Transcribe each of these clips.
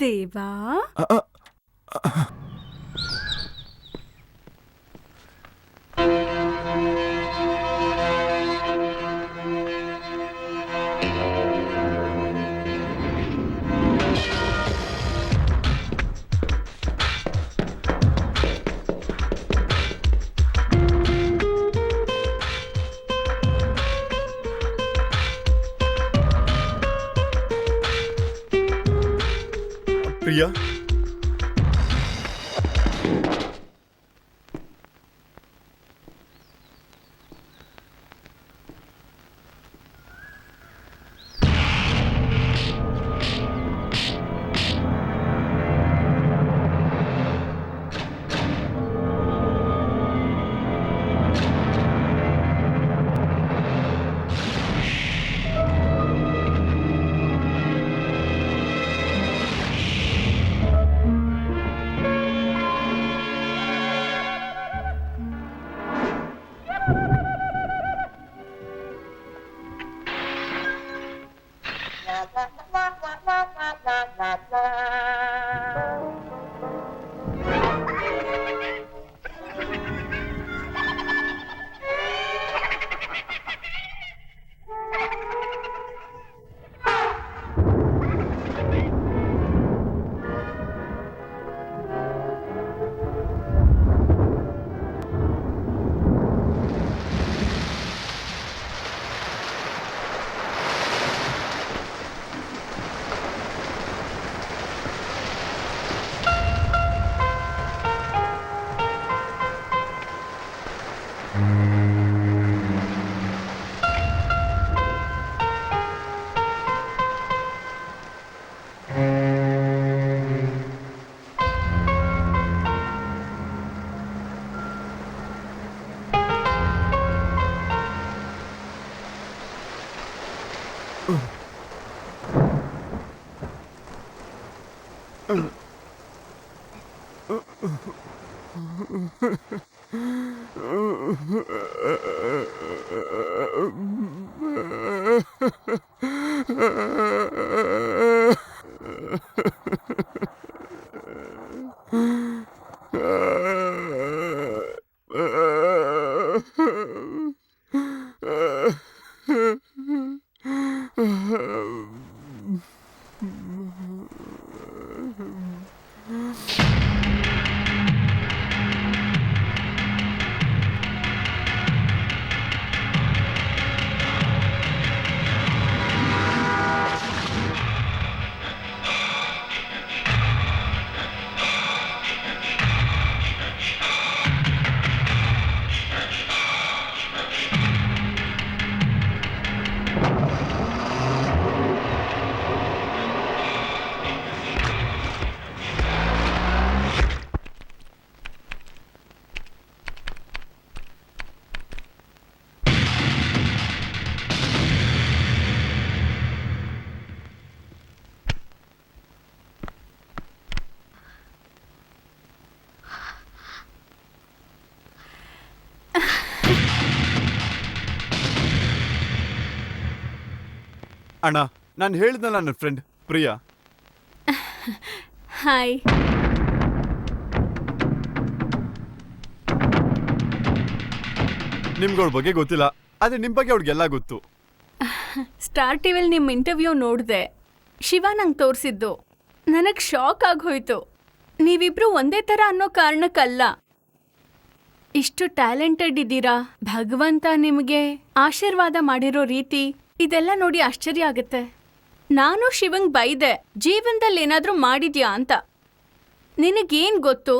ದೇವಾ ಪ್ರಿಯಾ, ಅಣ್ಣ, ನಾನು ಹೇಳಿದ್ನಲ್ಲ ನನ್ನ ಫ್ರೆಂಡ್ ಪ್ರಿಯಾ. ಹಾಯ್. ನಿಮ್ಗಳ ಬಗ್ಗೆ ಗೊತ್ತಿಲ್ಲ, ಆದ್ರೆ ನಿಮ್ ಬಗ್ಗೆ ಅವ್ಳಿಗೆಲ್ಲ ಗೊತ್ತು. ಸ್ಟಾರ್ ಟಿವಿಲಿ ನಿಮ್ಮ ಇಂಟರ್ವ್ಯೂ ನೋಡಿದೆ. ಶಿವ ನಂಗೆ ತೋರಿಸಿದ್ದು. ನನಗೆ ಶಾಕ್ ಆಗೋಯ್ತು. ನೀವಿಬ್ರು ಒಂದೇ ಥರ ಅನ್ನೋ ಕಾರಣಕ್ಕಲ್ಲ, ಇಷ್ಟು ಟ್ಯಾಲೆಂಟೆಡ್ ಇದ್ದೀರಾ. ಭಗವಂತ ನಿಮಗೆ ಆಶೀರ್ವಾದ ಮಾಡಿರೋ ರೀತಿ ಇದೆಲ್ಲ ನೋಡಿ ಆಶ್ಚರ್ಯ ಆಗುತ್ತೆ. ನಾನು ಶಿವಂಗ್ ಬೈದೆ, ಜೀವನದಲ್ಲಿ ಏನಾದ್ರೂ ಮಾಡಿದ್ಯಾ ಅಂತ. ನಿನಗೇನ್ ಗೊತ್ತು?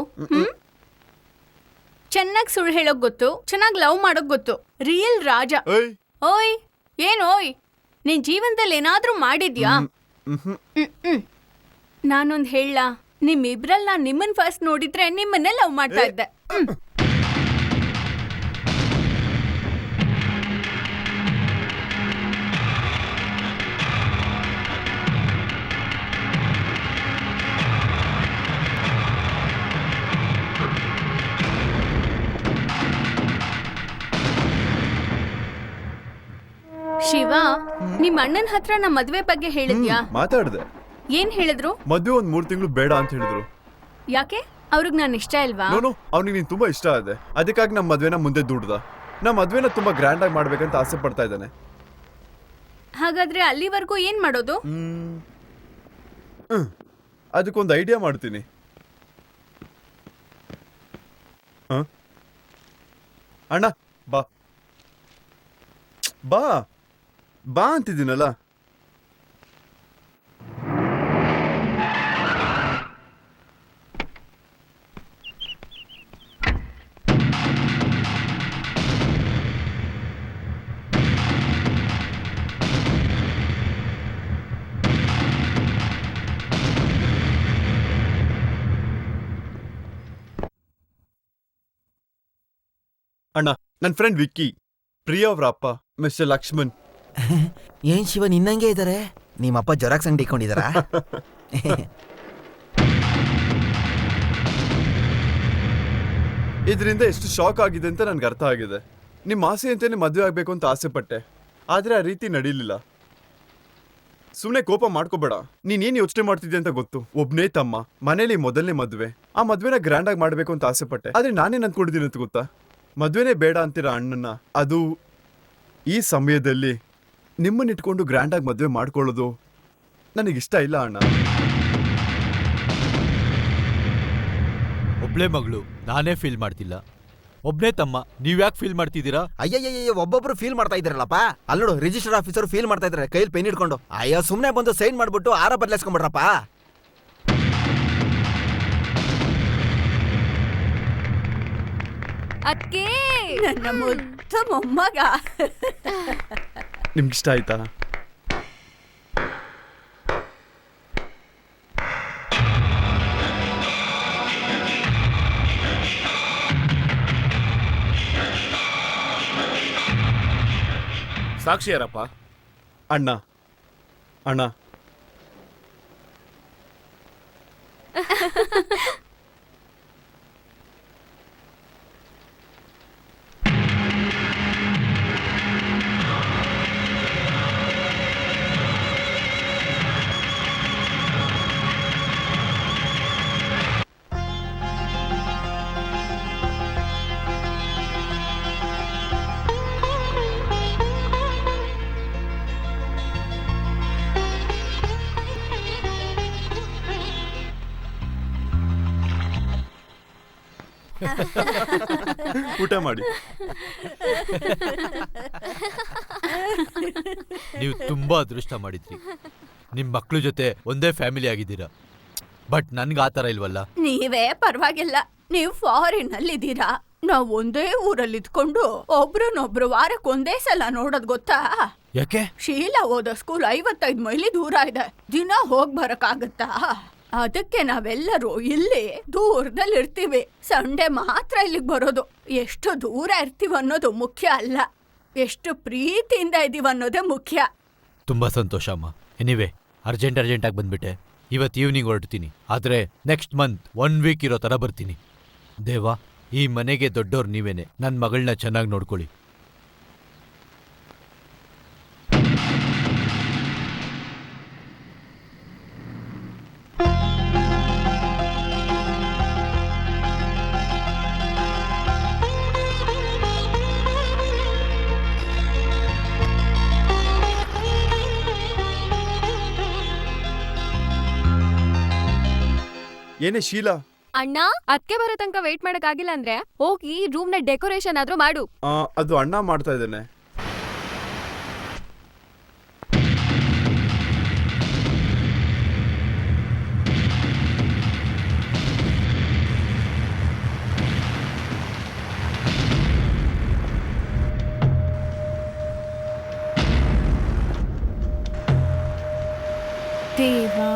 ಚೆನ್ನಾಗಿ ಸುಳ್ಳು ಹೇಳೋಕ್ ಗೊತ್ತು, ಚೆನ್ನಾಗಿ ಲವ್ ಮಾಡೋಕ್ ಗೊತ್ತು. ರಿಯಲ್ ರಾಜ. ಓಯ್, ಏನ್ ಓಯ್, ನಿನ್ ಜೀವನದಲ್ಲಿ ಏನಾದ್ರೂ ಮಾಡಿದ್ಯಾ? ನಾನೊಂದ್ ಹೇಳ, ನಿಮ್ಮಿಬ್ರಲ್ಲ ನಿಮ್ಮನ್ ಫಸ್ಟ್ ನೋಡಿದ್ರೆ ನಿಮ್ಮನ್ನೇ ಲವ್ ಮಾಡ್ತಾ ಇದ್ದೆ. ಶಿವ, ನಿಮ್ ಅಣ್ಣನ ಹತ್ರ ನಮ್ಮ ಮದ್ವೆ ಬಗ್ಗೆ ಹೇಳಿದ್ಯಾ? ಮಾತಾಡ್ದೆ. ಏನ್ ಹೇಳಿದ್ರು? ಮದ್ವೆ ಒಂದ್ 3 ತಿಂಗಳು ಬೇಡ ಅಂತ ಹೇಳಿದ್ರು. ಯಾಕೆ? ಅವ್ರಿಗೆ ನಾನು ಇಷ್ಟ ಇಲ್ವಾ? ನೋನು ಅವ್ನಿಗೆ ನೀನ್ ತುಂಬಾ ಇಷ್ಟ ಆದೆ, ಅದಕ್ಕಾಗಿ ನಮ್ಮ ಮದ್ವೆನ ಮುಂದೆ ದುಡ್ದ. ನಮ್ಮ ಮದ್ವೆನ ತುಂಬಾ ಗ್ರ್ಯಾಂಡ್ ಆಗಿ ಮಾಡ್ಬೇಕಂತ ಆಸೆ ಪಡ್ತಾ ಇದ್ದಾನೆ. ಹಾಗಾದ್ರೆ ಅಲ್ಲಿವರೆಗೂ ಏನ್ ಮಾಡೋದು? ಅದಕ್ಕೊಂದು ಐಡಿಯಾ ಮಾಡ್ತೀನಿ. ಅಣ್ಣ ಬಾ ಬಾ ಬಾ ಅಂತಿದ್ದೀನಲ್ಲ. ಅಣ್ಣ, ನನ್ನ ಫ್ರೆಂಡ್ ವಿಕ್ಕಿ, ಪ್ರಿಯಾ ಅವ್ರ ಅಪ್ಪ ಮಿಸ್ಟರ್ ಲಕ್ಷ್ಮಣ್. ಏನ್ ಶಿವ ನಿನ್ನಂಗೆ ಇದಾರೆ? ನಿಮ್ಮಪ್ಪ ಜೆರಾಕ್ಸ್ ಅಂಗಡಿ ಇಟ್ಕೊಂಡಿದಾರಾ? ಇದರಿಂದ ಎಷ್ಟು ಶಾಕ್ ಆಗಿದೆ ಅಂತ ನನ್ಗೆ ಅರ್ಥ ಆಗಿದೆ. ನಿಮ್ಮ ಆಸೆ ಅಂತಾನೆ ಮದುವೆ ಆಗ್ಬೇಕು ಅಂತ ಆಸೆ ಪಟ್ಟೆ, ಆದ್ರೆ ಆ ರೀತಿ ನಡೀಲಿಲ್ಲ. ಸುಮ್ಮನೆ ಕೋಪ ಮಾಡ್ಕೋಬೇಡ. ನೀನೇನ್ ಯೋಚನೆ ಮಾಡ್ತಿದ್ದೆ ಅಂತ ಗೊತ್ತು. ಒಬ್ನೇ ತಮ್ಮ, ಮನೇಲಿ ಮೊದಲನೇ ಮದ್ವೆ. ಆ ಮದ್ವೆನ ಗ್ರ್ಯಾಂಡ್ ಆಗಿ ಮಾಡ್ಬೇಕು ಅಂತ ಆಸೆ ಪಟ್ಟೆ, ಆದ್ರೆ ನಾನೇನ್ ಅನ್ಕೊಂಡಿದ್ದೀನಿ ಅಂತ ಗೊತ್ತಾ? ಮದ್ವೆನೇ ಬೇಡ ಅಂತೀರ ಅಣ್ಣನ. ಅದು ಈ ಸಮಯದಲ್ಲಿ ನಿಮ್ಮನ್ನ ಇಟ್ಕೊಂಡು ಗ್ರ್ಯಾಂಡ್ ಆಗಿ ಮದ್ವೆ ಮಾಡ್ಕೊಳ್ಳೋದು ನನಗಿಷ್ಟ ಇಲ್ಲ ಅಣ್ಣ. ಒಬ್ಳೆ ಮಗಳು, ನಾನೇ ಫೀಲ್ ಮಾಡ್ತಿಲ್ಲ. ಒಬ್ನೇ ತಮ್ಮ, ನೀವ್ಯಾಕೆ ಫೀಲ್ ಮಾಡ್ತಿದ್ದೀರಾ? ಅಯ್ಯಯ್ಯ ಒಬ್ಬೊಬ್ರು ಫೀಲ್ ಮಾಡ್ತಾ ಇದ್ರಲ್ಲಪ್ಪ. ಅಲ್ಲೋಡು ರಿಜಿಸ್ಟರ್ ಆಫೀಸರ್ ಫೀಲ್ ಮಾಡ್ತಾ ಇದಾರೆ ಕೈಲಿ ಪೆನ್ ಇಟ್ಕೊಂಡು. ಅಯ್ಯೋ ಸುಮ್ನೆ ಬಂದು ಸೈನ್ ಮಾಡ್ಬಿಟ್ಟು ಆರ ಬದಲಾಯಿಸ್ಕೊಂಡ್ಬಿಡ್ರಪ್ಪ. ಅಕ್ಕೇ, ನನ್ನ ಮುದ್ದ ಮೊಮ್ಮಗ. ನಿಮ್ಗಿಷ್ಟ ಆಯ್ತಾ? ಸಾಕ್ಷಿ ಯಾರಪ್ಪ? ಅಣ್ಣ ಅಣ್ಣ ಊಟ ಮಾಡಿ. ನೀವು ತುಂಬಾ ಅದೃಷ್ಟ ಮಾಡಿದ್ರಿ. ನಿಮ್ ಮಕ್ಳು ಜೊತೆ ಒಂದೇ ಫ್ಯಾಮಿಲಿ ಆಗಿದ್ದೀರಾ. ಬಟ್ ನನ್ಗೆ ಆತರ ಇಲ್ವಲ್ಲ. ನೀವೇ ಪರವಾಗಿಲ್ಲ. ನೀವು ಫಾರಿನ್ ಅಲ್ಲಿ ಇದ್ದೀರಾ, ನಾವ್ ಒಂದೇ ಊರಲ್ಲಿ ಇದ್ಕೊಂಡು ಒಬ್ರನ್ನೊಬ್ರು ವಾರಕ್ಕೆ ಒಂದೇ ಸಲ ನೋಡೋದ್ ಗೊತ್ತಾ? ಯಾಕೆ? ಶೀಲಾ ಓದೋ ಸ್ಕೂಲ್ 55 ಮೈಲಿ ದೂರ ಇದೆ. ದಿನ ಹೋಗ್ ಬರಕ್ಕಾಗತ್ತಾ? ಅದಕ್ಕೆ ನಾವೆಲ್ಲರೂ ಇಲ್ಲಿ ದೂರದಲ್ಲಿ ಇರ್ತೀವಿ. ಸಂಡೆ ಮಾತ್ರ ಇಲ್ಲಿಗೆ ಬರೋದು. ಎಷ್ಟು ದೂರ ಇರ್ತೀವಿ ಅನ್ನೋದು ಮುಖ್ಯ ಅಲ್ಲ, ಎಷ್ಟು ಪ್ರೀತಿಯಿಂದ ಇದೀವಿ ಅನ್ನೋದೇ ಮುಖ್ಯ. ತುಂಬಾ ಸಂತೋಷ ಅಮ್ಮ. ಎನಿವೆ, ಅರ್ಜೆಂಟಾಗಿ ಬಂದ್ಬಿಟ್ಟೆ. ಇವತ್ತು ಈವ್ನಿಂಗ್ ಹೊರಡ್ತೀನಿ. ಆದ್ರೆ ನೆಕ್ಸ್ಟ್ ಮಂತ್ 1 ವೀಕ್ ಇರೋ ತರ ಬರ್ತೀನಿ. ದೇವಾ, ಈ ಮನೆಗೆ ದೊಡ್ಡೋರ್ ನೀವೇನೆ. ನನ್ನ ಮಗಳನ್ನ ಚೆನ್ನಾಗಿ ನೋಡ್ಕೊಳ್ಳಿ. ಏನೇ ಶೀಲಾ? ಅಣ್ಣ, ಅದ್ಕೆ ಬರೋ ತನಕ ವೇಟ್ ಮಾಡಕ್ಕಾಗಿಲ್ಲ ಅಂದ್ರೆ ಹೋಗಿ ರೂಮ್ ನ ಡೆಕೋರೇಷನ್ ಆದ್ರೂ ಮಾಡು. ಅದು ಅಣ್ಣ ಮಾಡ್ತಾ ಇದ್ದಾನೆ. ದೇವಾ,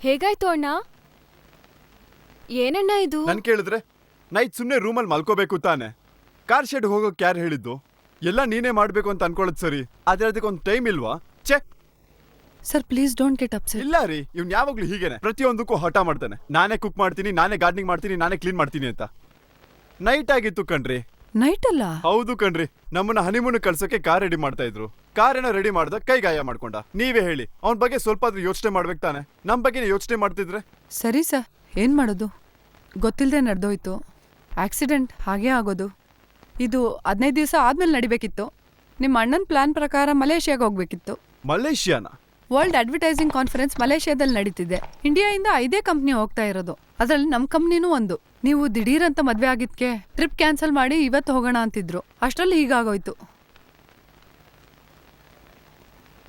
ಹೇಗಾಯ್ತು ಅಣ್ಣ? ಏನಣ್ಣ ಇದು? ನನ್ ಕೇಳಿದ್ರೆ ನೈಟ್ ಸುಮ್ನೆ ರೂಮಲ್ಲಿ ಮಲ್ಕೋಬೇಕು ತಾನೆ. ಕಾರ್ ಶೆಡ್ ಹೋಗೋಕ್ ಯಾರು ಹೇಳಿದ್ದು? ಎಲ್ಲ ನೀನೇ ಮಾಡ್ಬೇಕು ಅಂತ ಅನ್ಕೊಳ್ಳೋದು ಸರಿ, ಆದ್ರೆ ಅದಕ್ಕೊಂದು ಟೈಮ್ ಇಲ್ವಾ? ಛೆ, sir please don't get upset. ಇಲ್ಲ ರೀ, ಇವ್ನ್ ಯಾವಾಗ್ಲೂ ಹೀಗೇನೆ, ಪ್ರತಿಯೊಂದಕ್ಕೂ ಹಠ ಮಾಡ್ತಾನೆ. ನಾನೇ ಕುಕ್ ಮಾಡ್ತೀನಿ, ನಾನೇ ಗಾರ್ಡನಿಂಗ್ ಮಾಡ್ತೀನಿ, ನಾನೇ ಕ್ಲೀನ್ ಮಾಡ್ತೀನಿ ಅಂತ. ನೈಟ್ ಆಗಿತ್ತು ಕಣ್ರಿ. ನೈಟ್ ಅಲ್ಲ. ಹೌದು ಕಣ್ರಿ, ನಮ್ಮನ್ನ ಹನಿಮೂನ್ ಕಳ್ಸೋಕೆ ಕಾರ್ ರೆಡಿ ಮಾಡ್ತಾ ಇದ್ರು. ಕಾರ್ ಏನೋ ರೆಡಿ ಮಾಡ್ದ, ಕೈ ಗಾಯ ಮಾಡ್ಕೊಂಡ. ನೀವೇ ಹೇಳಿ, ಅವನ ಬಗ್ಗೆ ಸ್ವಲ್ಪ ಆದ್ರೂ ಯೋಚನೆ ಮಾಡ್ಬೇಕು ತಾನೆ. ನಮ್ ಬಗ್ಗೆ ಯೋಚನೆ ಮಾಡ್ತಿದ್ರೆ ಸರಿ ಸರ್, ಏನ್ ಮಾಡೋದು? ಗೊತ್ತಿಲ್ಲದೆ ನಡೆದೋಯ್ತು. ಆಕ್ಸಿಡೆಂಟ್ ಹಾಗೇ ಆಗೋದು. ಇದು 15 ದಿವಸ ಆದ್ಮೇಲೆ ನಡಿಬೇಕಿತ್ತು. ನಿಮ್ಮ ಅಣ್ಣನ ಪ್ಲಾನ್ ಪ್ರಕಾರ ಮಲೇಷ್ಯಾಗೆ ಹೋಗ್ಬೇಕಿತ್ತು. ಮಲೇಷಿಯಾನ? ವರ್ಲ್ಡ್ ಅಡ್ವರ್ಟೈಸಿಂಗ್ ಕಾನ್ಫರೆನ್ಸ್ ಮಲೇಷ್ಯಾದಲ್ಲಿ ನಡೀತಿದೆ. ಇಂಡಿಯಾಯಿಂದ 5 ಕಂಪ್ನಿ ಹೋಗ್ತಾ ಇರೋದು, ಅದ್ರಲ್ಲಿ ನಮ್ಮ ಕಂಪ್ನಿನೂ ಒಂದು. ನೀವು ದಿಢೀರ್ ಅಂತ ಮದ್ವೆ ಆಗಿದ್ಕೆ ಟ್ರಿಪ್ ಕ್ಯಾನ್ಸಲ್ ಮಾಡಿ ಇವತ್ತು ಹೋಗೋಣ ಅಂತಿದ್ರು. ಅಷ್ಟ್ರಲ್ಲಿ ಹೀಗಾಗೋಯ್ತು.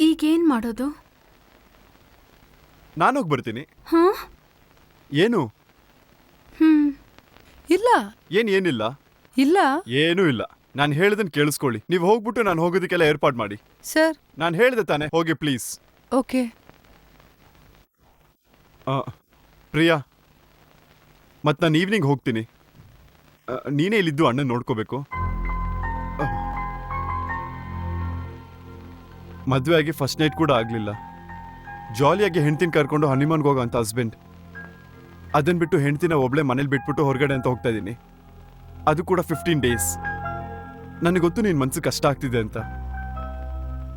ಈಗೇನ್ ಮಾಡೋದು? ನಾನೋಗ್ ಬರ್ತೀನಿ. ಹಾ? ಏನು? ಇಲ್ಲ ಏನಿಲ್ಲ? ಇಲ್ಲ ಏನೂ ಇಲ್ಲ. ನಾನು ಹೇಳ್ದನ್ ಕೇಳಿಸ್ಕೊಳ್ಳಿ. ನೀವು ಹೋಗ್ಬಿಟ್ಟು ನಾನು ಹೋಗೋದಕ್ಕೆಲ್ಲ ಏರ್ಪಾಡು ಮಾಡಿ. ಸರ್. ನಾನು ಹೇಳ್ದೆ ತಾನೆ, ಹೋಗಿ ಪ್ಲೀಸ್. ಓಕೆ. ಪ್ರಿಯಾ, ಮತ್ತೆ ನಾನು ಈವ್ನಿಂಗ್ ಹೋಗ್ತೀನಿ. ನೀನೇ ಇಲ್ಲಿದ್ದು ಅಣ್ಣನ ನೋಡ್ಕೋಬೇಕು. ಮದುವೆ ಆಗಿ ಫಸ್ಟ್ ನೈಟ್ ಕೂಡ ಆಗಲಿಲ್ಲ. ಜಾಲಿಯಾಗಿ ಹೆಂಡ್ತಿನ ಕರ್ಕೊಂಡು ಹನಿಮೂನ್ಗೆ ಹೋಗೋ ಅಂತ ಹಸ್ಬೆಂಡ್. ಅದನ್ನ ಬಿಟ್ಟು ಹೆಂಡ್ತಿನ ಒಬ್ಳೆ ಮನೇಲಿ ಬಿಟ್ಬಿಟ್ಟು ಹೊರಗಡೆ ಅಂತ ಹೋಗ್ತಾ ಇದ್ದೀನಿ. ಅದು ಕೂಡ 15 ಡೇಸ್. ನನಗೆ ಗೊತ್ತು ನಿನ್ನ ಮನ್ಸು ಕಷ್ಟ ಆಗ್ತಿದೆ ಅಂತ.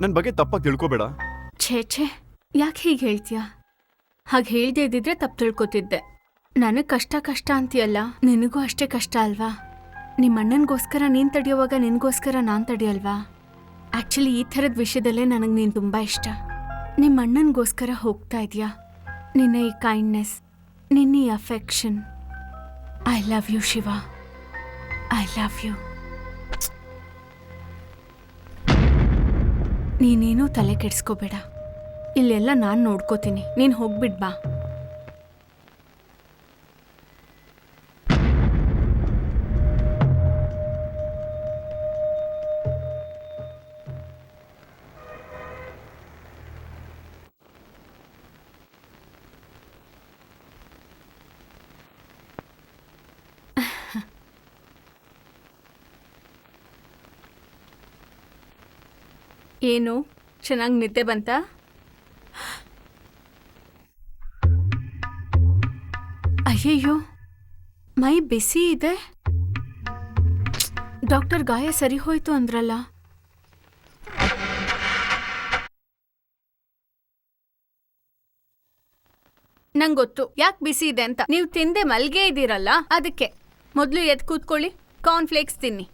ನನ್ನ ಬಗ್ಗೆ ತಪ್ಪಾಗಿ ತಿಳ್ಕೊಬೇಡ. ಛೇ, ಯಾಕೆ ಹೀಗೆ ಹೇಳ್ತೀಯ? ಹಾಗೆ ಹೇಳ್ದೇ ಇದ್ದಿದ್ರೆ ತಪ್ಪು ತಿಳ್ಕೊತಿದ್ದೆ. ನನಗೆ ಕಷ್ಟ ಅಂತೀಯಲ್ಲ, ನಿನಗೂ ಅಷ್ಟೇ ಕಷ್ಟ ಅಲ್ವಾ? ನಿಮ್ಮ ಅಣ್ಣನಿಗೋಸ್ಕರ ನೀನು ತಡೆಯೋವಾಗ ನಿನಗೋಸ್ಕರ ನಾನು ತಡೆಯಲ್ವಾ? ಆ್ಯಕ್ಚುಲಿ ಈ ಥರದ ವಿಷಯದಲ್ಲೇ ನನಗೆ ನೀನು ತುಂಬ ಇಷ್ಟ. ನಿಮ್ಮ ಅಣ್ಣನಿಗೋಸ್ಕರ ಹೋಗ್ತಾ ಇದೆಯಾ? ನಿನ್ನ ಈ ಕೈಂಡ್ನೆಸ್, ನಿನ್ನ ಈ affection. I love you Shiva, I love you. ನೀನೇನೂ ತಲೆ ಕೆಡಿಸ್ಕೋಬೇಡ, ಇಲ್ಲೆಲ್ಲ ನಾನು ನೋಡ್ಕೋತೀನಿ. ನೀನು ಹೋಗ್ಬಿಡ್ ಬಾ. ಏನು, ಚೆನ್ನಾಗಿ ನಿದ್ದೆ ಬಂತಾ? ಅಯ್ಯಯ್ಯೋ, ಮೈ ಬಿಸಿ ಇದೆ. ಡಾಕ್ಟರ್ ಗಾಯ ಸರಿ ಹೋಯ್ತು ಅಂದ್ರಲ್ಲ. ನಂಗೆ ಗೊತ್ತು ಯಾಕೆ ಬಿಸಿ ಇದೆ ಅಂತ. ನೀವು ತಿಂದೆ ಮಲ್ಗೆ ಇದ್ದೀರಲ್ಲ ಅದಕ್ಕೆ. ಮೊದಲು ಎದ್ದು ಕೂತ್ಕೊಳ್ಳಿ, ಕಾರ್ನ್ಫ್ಲೇಕ್ಸ್ ತಿನ್ನಿ.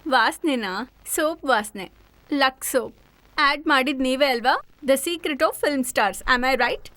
ವಾಸನೆನಾ? ಸೋಪ್ ವಾಸನೆ, ಲಕ್ಸ್ ಸೋಪ್. ಆ್ಯಡ್ ಮಾಡಿದ್ ನೀವೇ ಅಲ್ವಾ? The secret of film stars. Am I right?